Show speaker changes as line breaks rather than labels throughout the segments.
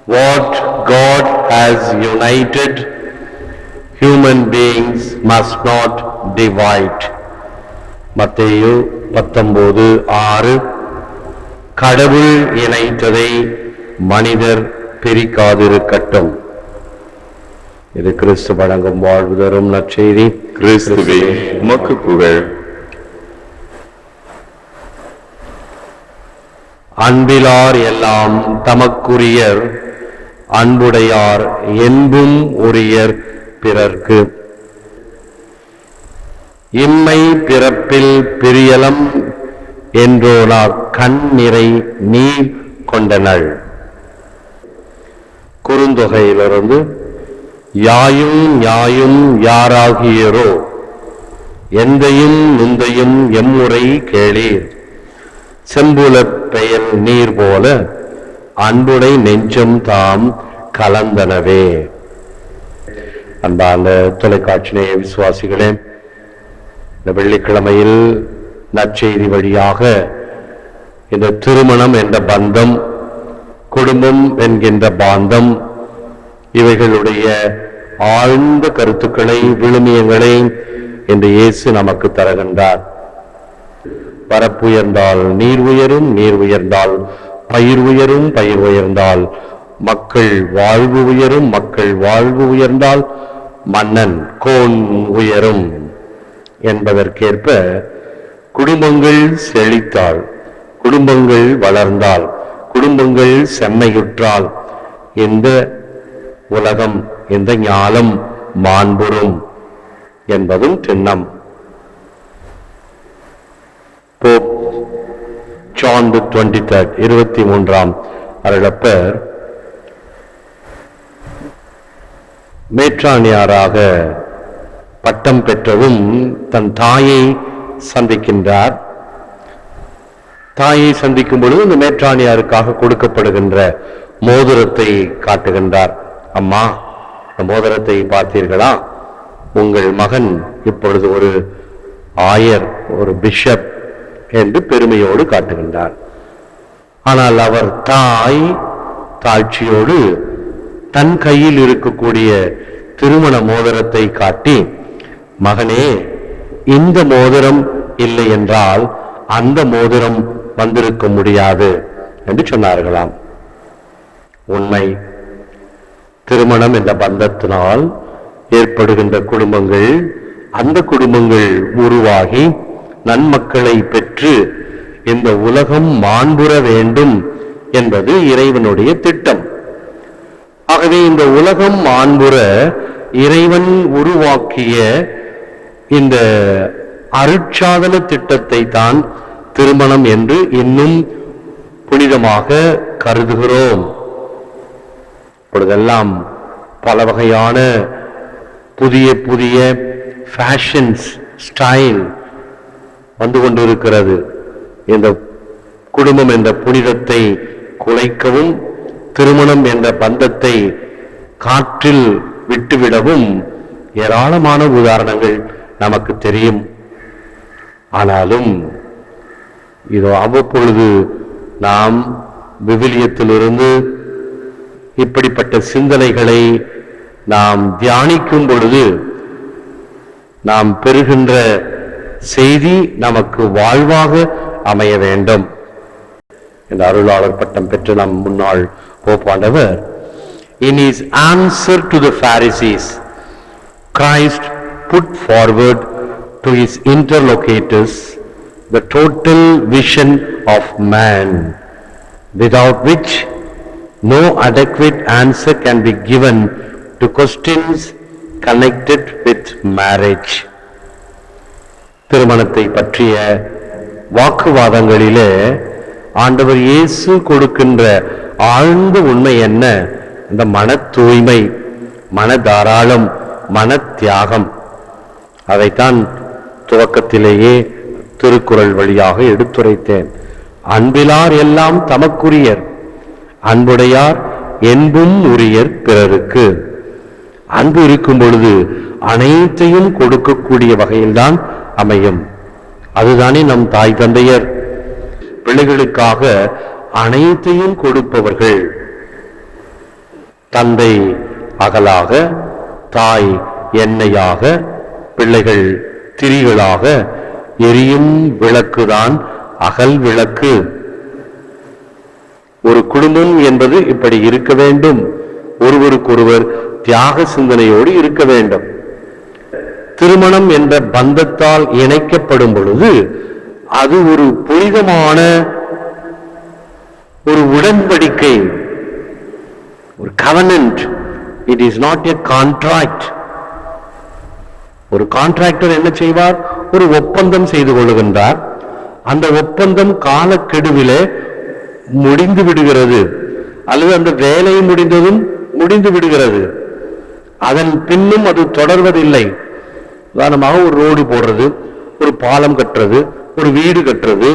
What God has united, human beings must not divide. மத்தேயு 19:6. கடவுள் இணைத்ததை மனிதர் பிரிக்காதிருக்கட்டும். இது கிறிஸ்து வழங்கும் வாழ்வு தரும் நற்செய்தி.
கிறிஸ்துவே உமக்கு புகழ்.
அன்பிலார் எல்லாம் தமக்குரியர், அன்புடையார் என்பும் உரியர் பிறர்க்கு. இம்மை பிறப்பில் பிரியலம் என்றோனா கண் நிறை நீர் கொண்டனள். குறுந்தொகையிலிருந்து யாயும் யாயும் யாராகியரோ எந்தையும் நுந்தையும் எம்முறை கேளீர். செம்புலப் பெயல் நீர் போல அன்புடை நெஞ்சம் தாம் கலந்தனவே. அன்பான தொலைக்காட்சி நேய விசுவாசிகளே, இந்த வெள்ளிக்கிழமையில் நற்செய்தி வழியாக இந்த திருமணம் என்ற பந்தம், குடும்பம் என்கின்ற பாந்தம், இவைகளுடைய ஆழ்ந்த கருத்துக்களை, விழுமியங்களை என்று இயேசு நமக்கு தருகின்றார். பரப்புயர்ந்தால் நீர் உயரும், நீர் உயர்ந்தால் பயிர் உயரும், பயிர் உயர்ந்தால் மக்கள் வாழ்வு உயரும், மக்கள் வாழ்வு உயர்ந்தால் மன்னன் கோன் உயரும் என்பதற்கேற்ப குடும்பங்கள் செழித்தால், குடும்பங்கள் வளர்ந்தால், குடும்பங்கள் செம்மையுற்றால் இந்த உலகம், இந்த ஞானம் மாண்புறும் என்பதும் திண்ணம். போப் ஜான் 23 அருளப்பர் மேற்றாணியாராக பட்டம் பெற்றவும் தன் தாயை சந்திக்கின்றார். தாயை சந்திக்கும் பொழுது இந்த மேற்றாணியாருக்காக கொடுக்கப்படுகின்ற மோதிரத்தை காட்டுகின்றார். அம்மா, இந்த மோதிரத்தை பார்த்தீர்களா? உங்கள் மகன் இப்பொழுது ஒரு ஆயர், ஒரு பிஷப் என்று பெருமையோடு காட்டுகின்றார். ஆனால் அவர் தாய் தாழ்ச்சியோடு தன் கையில் இருக்கக்கூடிய திருமண மோதிரத்தை காட்டி, மகனே, இந்த மோதிரம் இல்லை என்றால் அந்த மோதிரம் வந்திருக்க முடியாது என்று சொன்னார்களாம். உண்மை. திருமணம் என்ற பந்தத்தினால் ஏற்படுகின்ற குடும்பங்கள், அந்த குடும்பங்கள் உருவாகி நன்மக்களை பெற்று இந்த உலகம் மாண்புற வேண்டும் என்பது இறைவனுடைய திட்டம். ஆகவே இந்த உலகம் மாண்புற இறைவன் உருவாக்கிய இந்த அருட்சாதன திட்டத்தை தான் திருமணம் என்று இன்னும் புனிதமாக கருதுகிறோம். இப்பொழுதெல்லாம் பல வகையான புதிய புதிய ஃபேஷன்ஸ், ஸ்டைல் வந்து கொண்டிருக்கிறது. இந்த குடும்பம் என்ற புனிதத்தை குலைக்கவும், திருமணம் என்ற பந்தத்தை காற்றில் விட்டுவிடவும் ஏராளமான உதாரணங்கள் நமக்கு தெரியும். ஆனாலும் இதோ அவ்வப்பொழுது நாம் விவிலியத்திலிருந்து இப்படிப்பட்ட சிந்தனைகளை நாம் தியானிக்கும் பொழுது நாம் பெறுகின்ற செய்தி நமக்கு வாழ்வாக அமைய வேண்டும். இந்த அருளாளர் பட்டம் பெற்ற நம் முன்னாள் போப்பாண்டவர், in his answer to the Pharisees, Christ put forward to his interlocutors the total vision of man, without which no adequate answer can be given to questions connected with marriage. திருமணத்தை பற்றிய வாக்குவாதங்களிலே ஆண்டவர் இயேசு கொடுக்கின்ற ஆழ்ந்த உண்மை என்ன? இந்த மன தூய்மை, மனதாராளம், மன தியாகம். அதைத்தான் துவக்கத்திலேயே திருக்குறள் வழியாக எடுத்துரைத்தேன். அன்பிலார் எல்லாம் தமக்குரியர், அன்புடையார் என்பும் உரியர் பிறருக்கு. அன்பு இருக்கும் பொழுது அனைத்தையும் கொடுக்கக்கூடிய வகையில்தான் அமையும். அதுதானே நம் தாய் தந்தையர். பிள்ளைகளுக்காக அனைத்தையும் கொடுப்பவர்கள். தந்தை அகலாக, தாய் எண்ணெயாக, பிள்ளைகள் திரிகளாக எரியும் விளக்குதான் அகல் விளக்கு. ஒரு குடும்பம் என்பது இப்படி இருக்க வேண்டும். ஒருவருக்கொருவர் தியாக சிந்தனையோடு இருக்க வேண்டும். திருமணம் என்ற பந்தத்தால் இணைக்கப்படும் பொழுது அது ஒரு புனிதமான ஒரு உடன்படிக்கை, ஒரு covenant. It is not a contract. ஒரு கான்ட்ராக்டர் என்ன செய்வார்? ஒரு ஒப்பந்தம் செய்து கொள்கின்றார். அந்த ஒப்பந்தம் காலக்கெடுவிலே முடிந்து விடுகிறது, அல்லது அந்த வேலை முடிந்ததும் முடிந்து விடுகிறது. அதன் பின்னும் அது தொடர்வதில்லை. உதாரணமாக ஒரு ரோடு போடுறது, ஒரு பாலம் கட்டுறது, ஒரு வீடு கட்டுறது,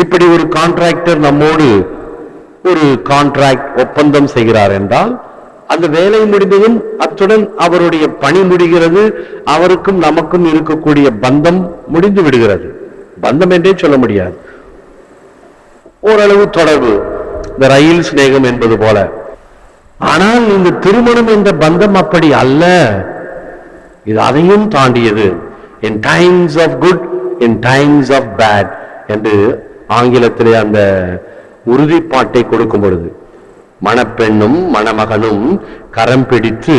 இப்படி ஒரு கான்ட்ராக்டர் நம்மோடு ஒரு கான்ட்ராக்ட் ஒப்பந்தம் செய்கிறார் என்றால் அந்த வேலை முடிந்ததும் அத்துடன் அவருடைய பணி முடிகிறது. அவருக்கும் நமக்கும் இருக்கக்கூடிய பந்தம் முடிந்து விடுகிறது. பந்தம் என்றே சொல்ல முடியாது, ஓரளவு தொடர்பு, இந்த ரயில் சிநேகம் என்பது போல. ஆனால் இந்த திருமணம் என்ற பந்தம் அப்படி அல்ல. இது அதையும் தாண்டியது. in times of good, in times of bad என்று ஆங்கிலத்திலே அந்த உறுதிப்பாட்டை கொடுக்கும் பொழுது மணப்பெண்ணும் மணமகனும் கரம் பிடித்து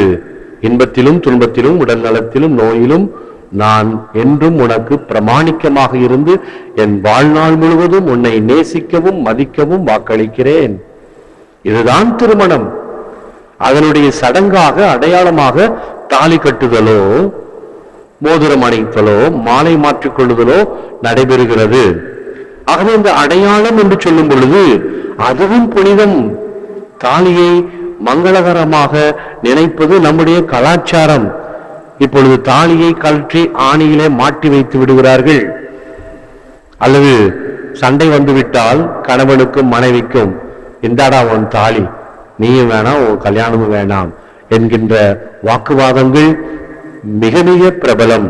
இன்பத்திலும் துன்பத்திலும் உடல் நலத்திலும் நோயிலும் நான் என்றும் உனக்கு பிரமாணிக்கமாக இருந்து என் வாழ்நாள் முழுவதும் உன்னை நேசிக்கவும் மதிக்கவும் வாக்களிக்கிறேன். இதுதான் திருமணம். அதனுடைய சடங்காக, அடையாளமாக தாலி கட்டுதலோ, மோதிரம் அணித்தலோ, மாலை மாற்றிக்கொள்ளுதலோ நடைபெறுகிறது. ஆகவே இந்த அடையாளம் என்று சொல்லும் பொழுது அதுவும் புனிதம். தாலியை மங்களகரமாக நினைப்பது நம்முடைய கலாச்சாரம். இப்பொழுது தாலியை கழற்றி ஆணியிலே மாட்டி வைத்து விடுகிறார்கள். அல்லது சண்டை வந்துவிட்டால் கணவனுக்கும் மனைவிக்கும் இந்தாடா உன் தாலி, நீயும் வேணாம், உன் கல்யாணமும் வேணாம் என்கின்ற வாக்குவாதங்கள் மிக மிக பிரபலம்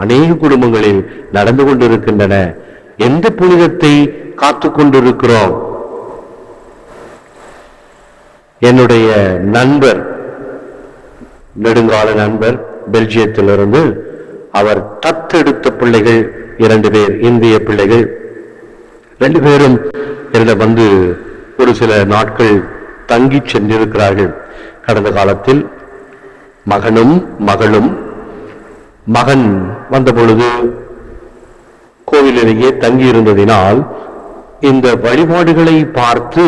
அநேக குடும்பங்களில் நடந்து கொண்டிருக்கின்றன. எந்த புனிதத்தை காத்து கொண்டிருக்கிறோம்? என்னுடைய நண்பர், நெடுங்கால நண்பர், பெல்ஜியத்திலிருந்து, அவர் தத்தெடுத்த பிள்ளைகள் 2 பேர், இந்திய பிள்ளைகள். 2 பேரும் என்னிடம் வந்து ஒரு சில நாட்கள் தங்கி சென்றிருக்கிறார்கள். கடந்த காலத்தில் மகனும் மகளும், மகன் வந்த பொழுது கோவிலிலேயே தங்கி இருந்ததினால் இந்த வழிபாடுகளை பார்த்து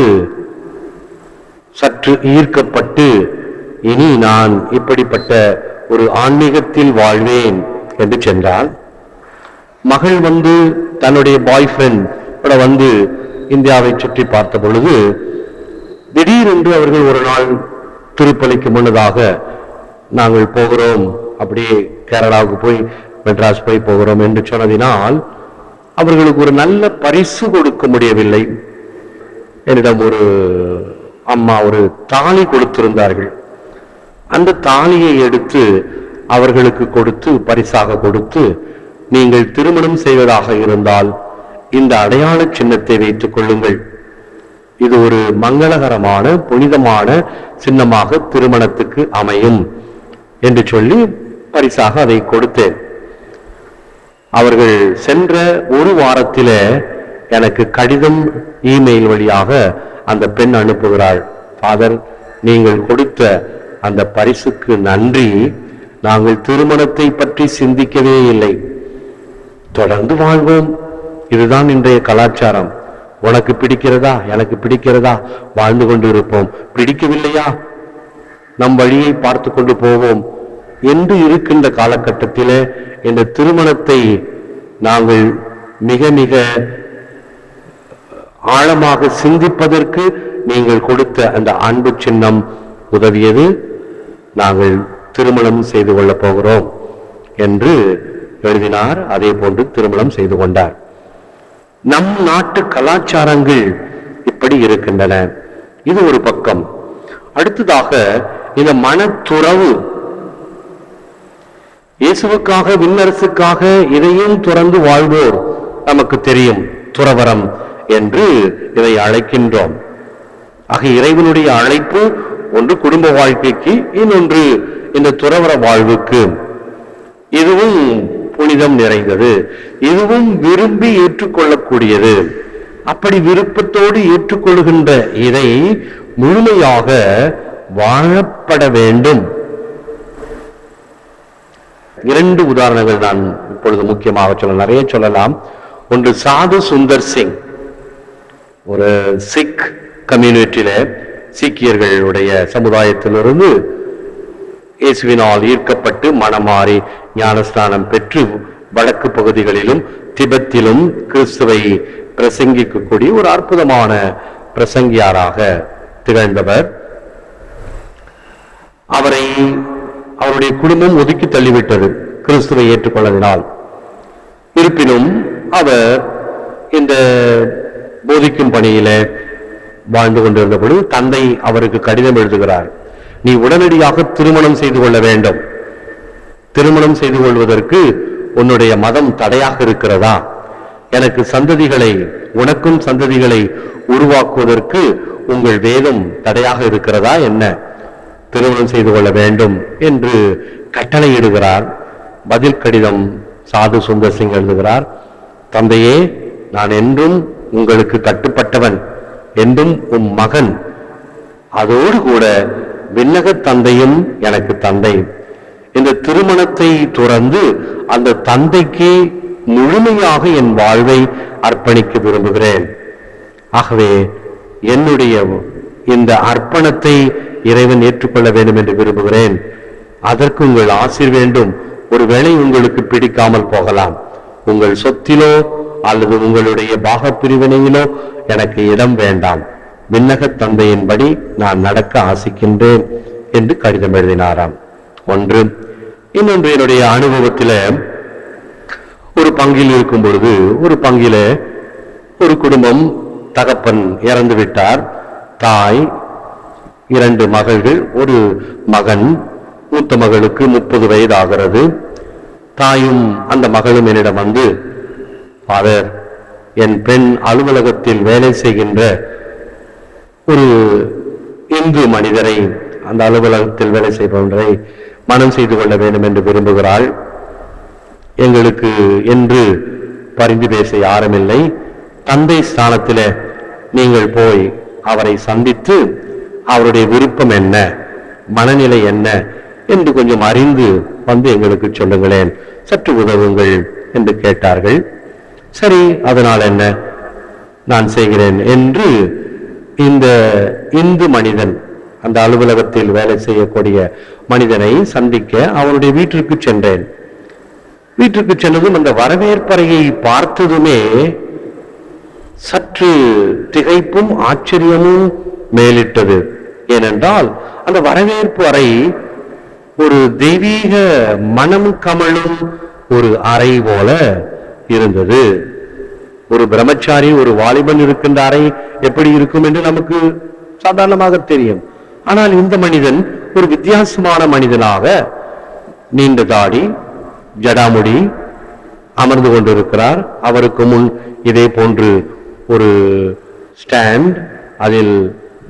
சற்று ஈர்க்கப்பட்டு இனி நான் இப்படிப்பட்ட ஒரு ஆன்மீகத்தில் வாழ்வேன் என்று சென்றால், மகள் வந்து தன்னுடைய பாய் ஃப்ரெண்ட் வந்து இந்தியாவை சுற்றி பார்த்த பொழுது திடீரென்று அவர்கள் ஒரு நாள் திருப்பலிக்கு முன்னதாக நாங்கள் போகிறோம், அப்படியே கேரளாவுக்கு போய் மெட்ராஸ் போய் போகிறோம் என்று சொன்னதினால் அவர்களுக்கு ஒரு நல்ல பரிசு கொடுக்க முடியவில்லை. என்னிடம் ஒரு அம்மா ஒரு தாலி கொடுத்திருந்தார்கள். அந்த தாலியை எடுத்து அவர்களுக்கு கொடுத்து, பரிசாக கொடுத்து, நீங்கள் திருமணம் செய்வதாக இருந்தால் இந்த அடையாள சின்னத்தை வைத்துக் கொள்ளுங்கள், இது ஒரு மங்களகரமான புனிதமான சின்னமாக திருமணத்துக்கு அமையும் என்று சொல்லி பரிசாக அதை கொடுத்தேன். அவர்கள் சென்ற ஒரு வாரத்திலே எனக்கு கடிதம், இமெயில் வழியாக அந்த பெண் அனுப்புகிறாள். ஃபாதர், நீங்கள் கொடுத்த அந்த பரிசுக்கு நன்றி. நாங்கள் திருமணத்தை பற்றி சிந்திக்கவே இல்லை, தொடர்ந்து வாழ்வோம், இதுதான் இன்றைய கலாச்சாரம். உனக்கு பிடிக்கிறதா, எனக்கு பிடிக்கிறதா, வாழ்ந்து கொண்டு இருப்போம், பிடிக்கவில்லையா நம் வழியை பார்த்து கொண்டு போவோம் என்று இருக்கின்ற காலகட்டத்திலே இந்த திருமணத்தை நாங்கள் மிக மிக ஆழமாக சிந்திப்பதற்கு நீங்கள் கொடுத்த அந்த அன்பு சின்னம் உதவியது. நாங்கள் திருமணம் செய்து கொள்ளப் போகிறோம் என்று எழுதினார். அதே போன்று திருமணம் செய்து கொண்டார். நம் நாட்டு கலாச்சாரங்கள் இப்படி இருக்கின்றன. இது ஒரு பக்கம். அடுத்ததாக இந்த மனத்துறவு, இயேசுவுக்காக, விண்ணரசுக்காக இதையும் துறந்து வாழ்வோர் நமக்கு தெரியும், துறவரம் என்று இதை அழைக்கின்றோம். ஆக இறைவனுடைய அழைப்பு ஒன்று குடும்ப வாழ்க்கைக்கு, இன்னொன்று இந்த துறவற வாழ்வுக்கு. இதுவும் புனிதம் நிறைந்தது, இதுவும் விரும்பி ஏற்றுக்கொள்ளக்கூடியது. அப்படி விருப்பத்தோடு ஏற்றுக்கொள்கின்ற இதை முழுமையாக வாழப்பட வேண்டும். 2 உதாரணங்கள் நான் இப்பொழுது முக்கியமாக சொல்ல, நிறைய சொல்லலாம். ஒன்று சாது சுந்தர் சிங், ஒரு சிக் கம்யூனிட்டியில, சீக்கியர்களுடைய சமுதாயத்திலிருந்து இயேசுவினால் ஈர்க்கப்பட்டு மனமாறி ஞானஸ்நானம் பெற்று வடக்கு பகுதிகளிலும் திபெத்திலும் கிறிஸ்துவை பிரசங்கிக்கக்கூடிய ஒரு அற்புதமான பிரசங்கியாராக திகழ்ந்தவர். அவருடைய குடும்பம் ஒதுக்கி தள்ளிவிட்டது கிறிஸ்துவை ஏற்றுக்கொள்ளதினால். இருப்பினும் அவர் இந்த போதிக்கும் பணியில வாழ்ந்து கொண்டிருந்த பொழுது தந்தை அவருக்கு கடிதம் எழுதுகிறார். நீ உடனடியாக திருமணம் செய்து கொள்ள வேண்டும். திருமணம் செய்து கொள்வதற்கு உன்னுடைய மதம் தடையாக இருக்கிறதா? எனக்கு சந்ததிகளை, உனக்கும் சந்ததிகளை உருவாக்குவதற்கு உங்கள் வேதம் தடையாக இருக்கிறதா என்ன? திருமணம் செய்து கொள்ள வேண்டும் என்று கட்டளையிடுகிறார். பதில் கடிதம் சாது சுந்தர் சிங் எழுதுகிறார். தந்தையே, நான் என்றும் உங்களுக்கு கட்டுப்பட்டவன், என்றும் உன் மகன். அதோடு கூட விண்ணக தந்தையும் எனக்கு தந்தை. இந்த திருமணத்தை துறந்து அந்த தந்தைக்கு முழுமையாக என் வாழ்வை அர்ப்பணிக்க விரும்புகிறேன். ஆகவே என்னுடைய இந்த அர்ப்பணத்தை இறைவன் ஏற்றுக்கொள்ள வேண்டும் என்று விரும்புகிறேன். அதற்கு உங்கள் ஆசீர் வேண்டும். ஒருவேளை உங்களுக்கு பிடிக்காமல் போகலாம். உங்கள் சொத்திலோ அல்லது உங்களுடைய பாக பிரிவினையிலோ எனக்கு இடம் வேண்டாம். விண்ணக தந்தையின்படி நான் நடக்க ஆசிக்கின்றேன் என்று கடிதம் எழுதினாராம். ஒன்று. இன்னொன்று, என்னுடைய அனுபவத்தில ஒரு பங்கில் இருக்கும் பொழுது, ஒரு பங்கில ஒரு குடும்பம், தகப்பன் இறந்து விட்டார், தாய், 2 மகள்கள், ஒரு மகன். மூத்த மகளுக்கு 30 வயது ஆகிறது. தாயும் அந்த மகளும் என்னிடம் வந்து, ஃபாதர், என் பெண் அலுவலகத்தில் வேலை செய்கின்ற ஒரு இந்து மனிதரை, அந்த அலுவலகத்தில் வேலை செய்பவரை மனம் செய்து கொள்ள வேண்டும் என்று விரும்புகிறாள். எங்களுக்கு என்று பரிந்து பேச யாருமில்லை. தந்தை ஸ்தானத்தில் நீங்கள் போய் அவரை சந்தித்து அவருடைய விருப்பம் என்ன, மனநிலை என்ன என்று கொஞ்சம் அறிந்து வந்து எங்களுக்கு சொல்லுங்களேன், சற்று உதவுங்கள் என்று கேட்டார்கள். சரி, அதனால் என்ன, நான் செய்கிறேன் என்று இந்த இந்து மனிதன், அந்த அலுவலகத்தில் வேலை செய்யக்கூடிய மனிதனை சந்திக்க அவருடைய வீட்டிற்கு சென்றேன். வீட்டிற்கு சென்றதும் அந்த வரவேற்பறையை பார்த்ததுமே சற்று திகைப்பும் ஆச்சரியமும் மேலிட்டது. ஏனென்றால் அந்த வரவேற்பு அறை ஒரு தெய்வீக மனம் கமழும் ஒரு அறை போல இருந்தது. ஒரு பிரம்மச்சாரி, ஒரு வாலிபன் இருக்கின்ற அறை எப்படி இருக்கும் என்று நமக்கு சாதாரணமாக தெரியும். ஆனால் இந்த மனிதன் ஒரு வித்தியாசமான மனிதனாக, நீண்ட தாடி, ஜடாமுடி, அமர்ந்து கொண்டிருக்கிறார். அவருக்கு முன் இதே போன்று ஒரு ஸ்டாண்ட், அதில்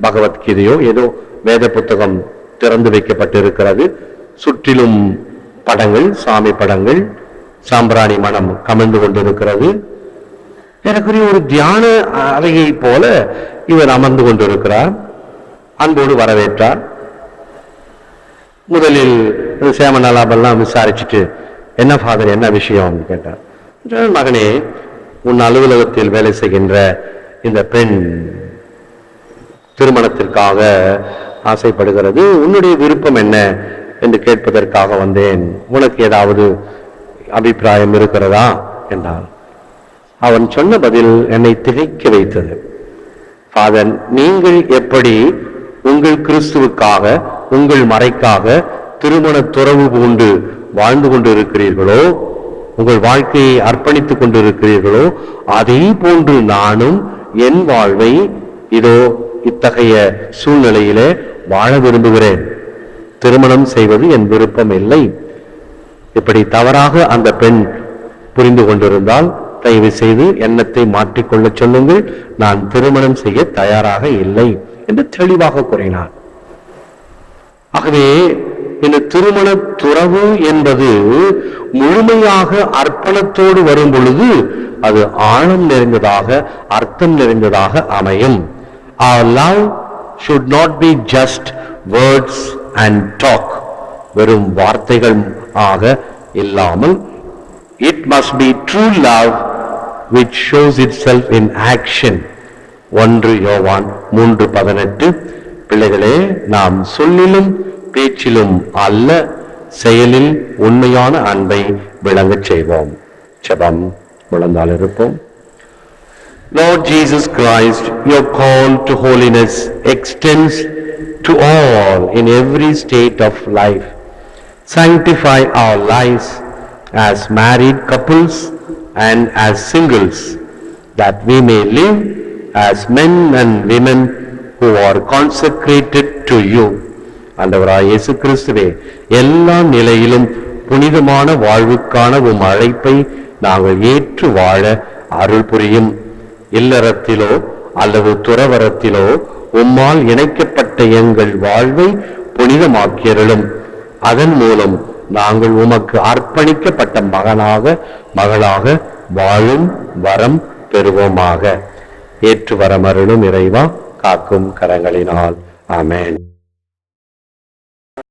பகவத்கீதையோ ஏதோ வேத புத்தகம் திறந்து வைக்கப்பட்டிருக்கிறது. சுற்றிலும் படங்கள், சாமி படங்கள், சாம்பிராணி மனம் கமழ்ந்து கொண்டிருக்கிறது. எனக்குரிய ஒரு தியான அறையை போல இவர் அமர்ந்து கொண்டிருக்கிறார். அன்போடு வரவேற்றார். முதலில் சேமநலாபெல்லாம் விசாரிச்சுட்டு, என்ன ஃபாதர், என்ன விஷயம் கேட்டார். மகனே, உன் அலுவலகத்தில் வேலை செய்கின்ற இந்த பெண் திருமணத்திற்காக ஆசைப்படுகிறது, உன்னுடைய விருப்பம் என்ன என்று கேட்பதற்காக வந்தேன். உனக்கு ஏதாவது அபிப்பிராயம் இருக்கிறதா என்றார். அவன் சொன்ன பதில் என்னை திகைக்க வைத்தது. ஃபாதர், நீங்கள் எப்படி உங்கள் கிறிஸ்துவுக்காக, உங்கள் மறைக்காக திருமண துறவு பூண்டு வாழ்ந்து கொண்டு இருக்கிறீர்களோ, உங்கள் வாழ்க்கையை அர்ப்பணித்துக் கொண்டிருக்கிறீர்களோ, அதே போன்று நானும் என் வாழ்வை இதோ இத்தகைய சூழ்நிலையிலே வாழ விரும்புகிறேன். திருமணம் செய்வது என் விருப்பம் இல்லை. இப்படி தவறாக அந்த பெண் புரிந்து கொண்டிருந்தால் தயவு செய்து எண்ணத்தை மாற்றிக்கொள்ள சொல்லுங்கள். நான் திருமணம் செய்ய தயாராக இல்லை என்று தெளிவாக கூறினார். ஆகவே இந்த திருமண துறவு என்பது முழுமையாக அர்ப்பணத்தோடு வரும் பொழுது அது ஆழம் நிறைந்ததாக, அர்த்தம் நிறைந்ததாக அமையும். Our love should not be just words and talk. வெறும் வார்த்தைகள் ஆக இல்லாமல், it must be true love which shows itself in action. 1 யோவான் 3:18. பிள்ளைகளே, நாம் சொல்லிலும் பேச்சிலும் அல்ல, செயலில் உண்மையான அன்பை விளங்கச் செய்வோம். ஜெபம். முழந்தால் இருப்போம். Lord Jesus Christ, your call to holiness extends to all in every state of life. Sanctify our lives as married couples and as singles, that we may live as men and women who are consecrated to you. ஆண்டவராகிய இயேசு கிறிஸ்துவே, எல்லா நிலையிலும் புனிதமான வாழ்வுக்கான உம் அழைப்பை நாங்கள் ஏற்று வாழ அருள் புரியும். இல்லறத்திலோ அல்லது துறவரத்திலோ உம்மால் இணைக்கப்பட்ட எங்கள் வாழ்வை புனிதமாக்கியருளும். அதன் மூலம் நாங்கள் உமக்கு அர்ப்பணிக்கப்பட்ட மகளாக வாழும் வரம் பெறுவோமாக. ஏற்று வரமருளும் இறைவா, காக்கும் கரங்களினால். ஆமென்.